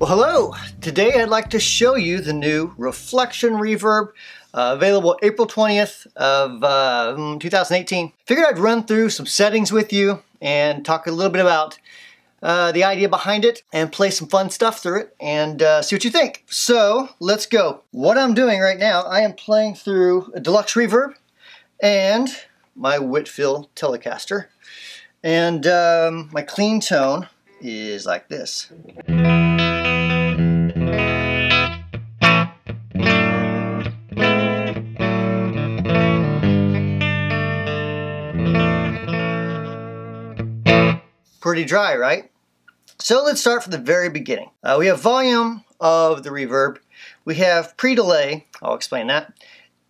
Well, hello! Today I'd like to show you the new Reflection Reverb, available April 20th of 2018. Figured I'd run through some settings with you and talk a little bit about the idea behind it and play some fun stuff through it and see what you think. So let's go. What I'm doing right now, I am playing through a deluxe reverb and my Whitfield Telecaster, and my clean tone is like this. Pretty dry, right? So let's start from the very beginning. We have volume of the reverb. We have pre-delay, I'll explain that,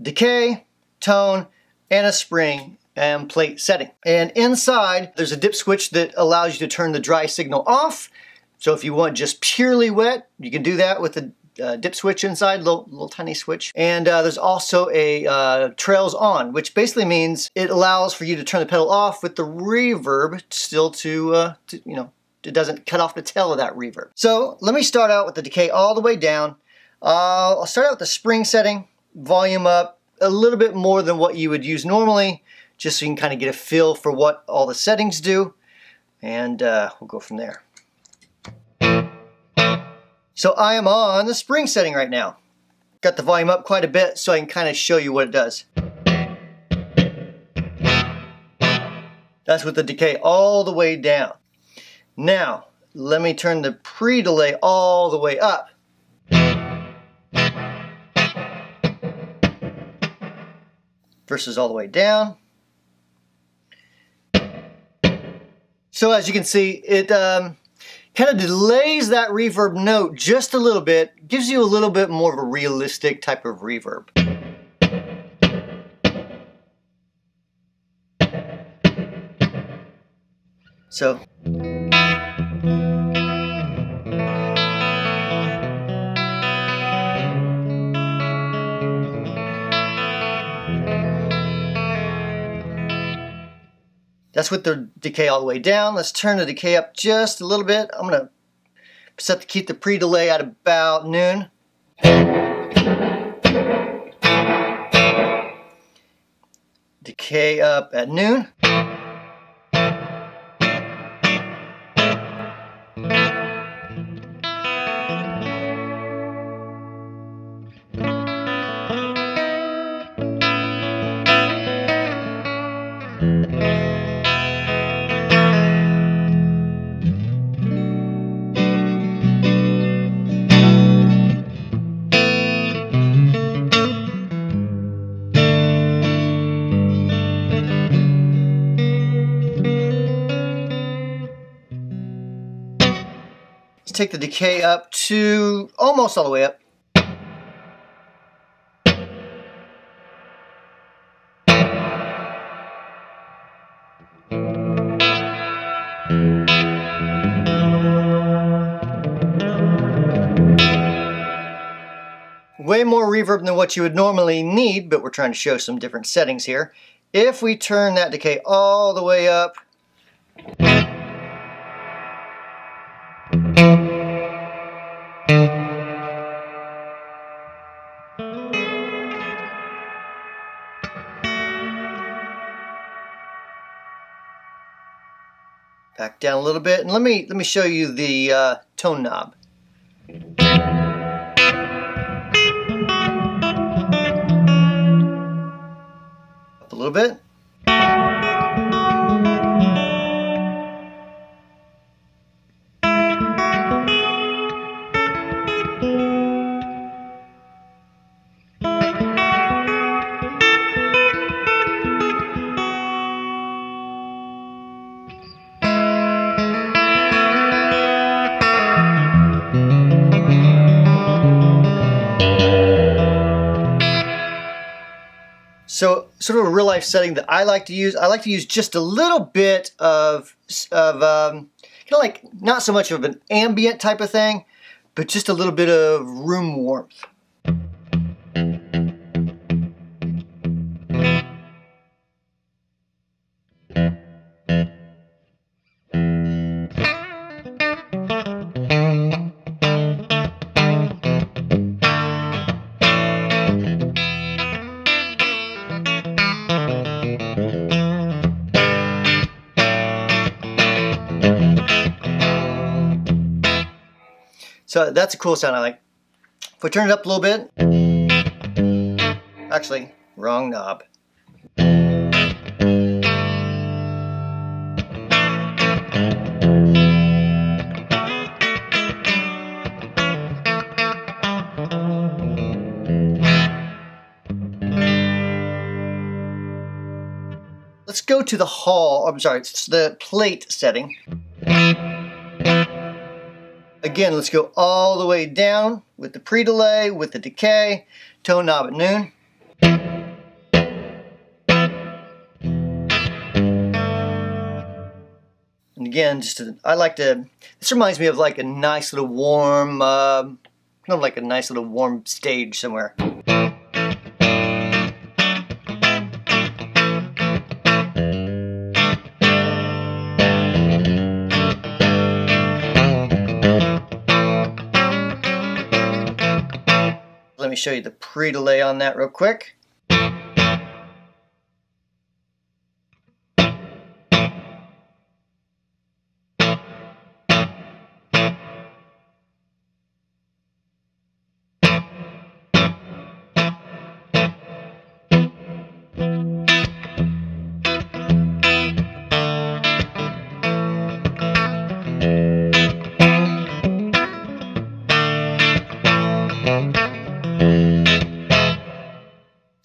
decay, tone, and a spring and plate setting. And inside, there's a dip switch that allows you to turn the dry signal off. So if you want just purely wet, you can do that with the dip switch inside, little tiny switch. And there's also a trails on, which basically means it allows for you to turn the pedal off with the reverb still to you know, it doesn't cut off the tail of that reverb. So let me start out with the decay all the way down. I'll start out with the spring setting, volume up a little bit more than what you would use normally, just so you can kind of get a feel for what all the settings do, and we'll go from there. So I am on the spring setting right now. Got the volume up quite a bit so I can kind of show you what it does. That's with the decay all the way down. Now, let me turn the pre-delay all the way up. Versus all the way down. So as you can see, it kind of delays that reverb note just a little bit, gives you a little bit more of a realistic type of reverb. So that's with the decay all the way down. Let's turn the decay up just a little bit. I'm going to keep the pre-delay at about noon. Decay up at noon. Let's take the decay up to almost all the way up. Way more reverb than what you would normally need, but we're trying to show some different settings here. If we turn that decay all the way up, back down a little bit, and let me show you the tone knob. Up a little bit. So, sort of a real life setting that I like to use just a little bit of kind of like, not so much of an ambient type of thing, but just a little bit of room warmth. So that's a cool sound I like. If we turn it up a little bit, actually, wrong knob. Let's go to the hall, I'm sorry, it's the plate setting. Again, let's go all the way down with the pre-delay, with the decay, tone knob at noon. And again, this reminds me of like a nice little warm, kind of like a nice little warm stage somewhere. Let me show you the pre-delay on that real quick.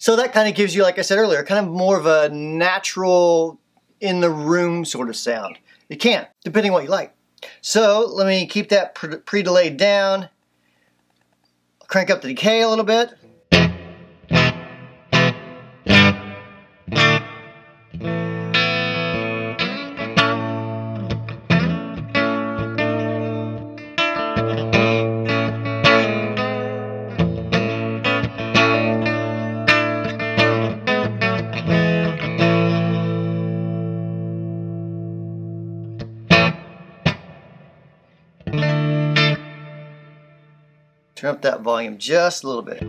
So that kind of gives you, like I said earlier, kind of more of a natural, in the room sort of sound. You can, depending on what you like. So let me keep that pre-delay down, crank up the decay a little bit. Turn up that volume just a little bit.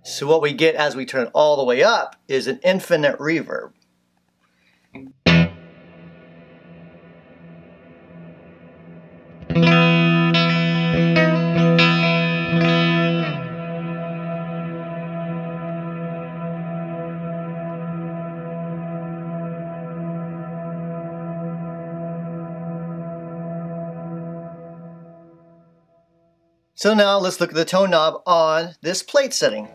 So what we get as we turn it all the way up is an infinite reverb. So now let's look at the tone knob on this plate setting.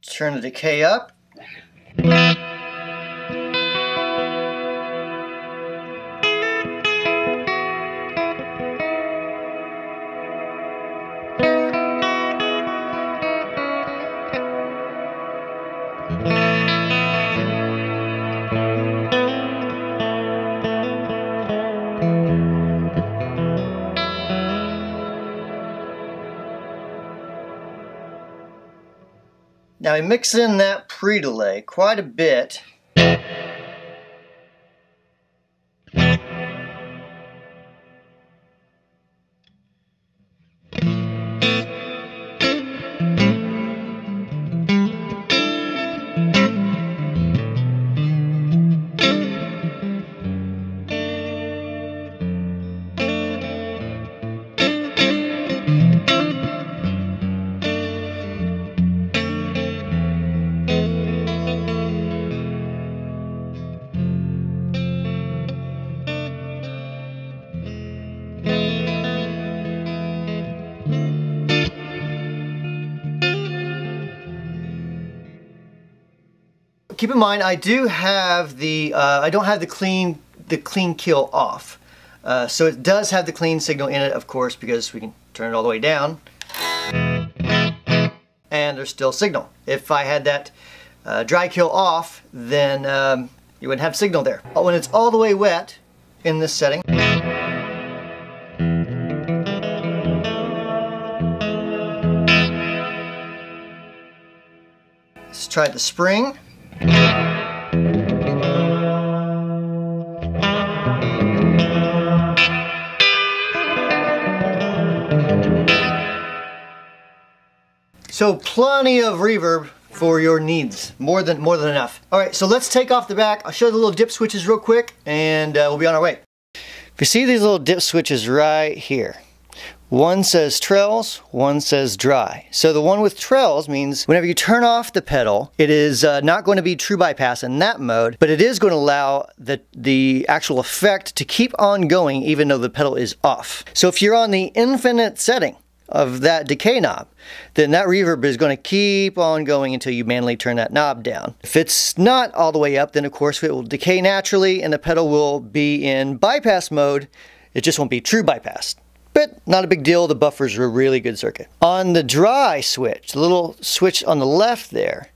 Turn the decay up. Now I mix in that pre-delay quite a bit. Keep in mind, I do have the I don't have the clean kill off, so it does have the clean signal in it, of course, because we can turn it all the way down, and there's still signal. If I had that dry kill off, then you wouldn't have signal there. But when it's all the way wet in this setting, let's try the spring. So plenty of reverb for your needs, more than enough. All right, so let's take off the back. I'll show you the little dip switches real quick, and we'll be on our way. If you see these little dip switches right here, one says trails, one says dry. So the one with trails means whenever you turn off the pedal, it is not going to be true bypass in that mode, but it is going to allow the actual effect to keep on going even though the pedal is off. So if you're on the infinite setting of that decay knob, then that reverb is going to keep on going until you manually turn that knob down. If it's not all the way up, then of course it will decay naturally and the pedal will be in bypass mode. It just won't be true bypass. But not a big deal, the buffers are a really good circuit. On the dry switch, the little switch on the left there,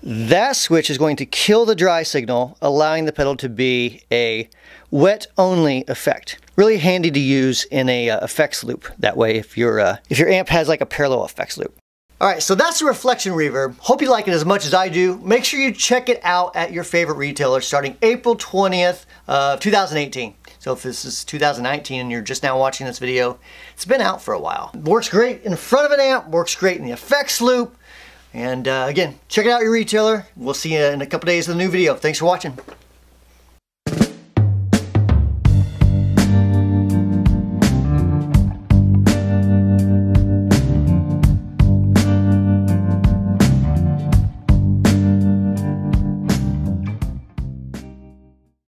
that switch is going to kill the dry signal, allowing the pedal to be a wet only effect. Really handy to use in a effects loop. That way if your amp has like a parallel effects loop. Alright, so that's the reflection reverb. Hope you like it as much as I do. Make sure you check it out at your favorite retailer starting April 20th, 2018. So if this is 2019 and you're just now watching this video, it's been out for a while. Works great in front of an amp, works great in the effects loop. And again, check it out at your retailer. We'll see you in a couple days with a new video. Thanks for watching.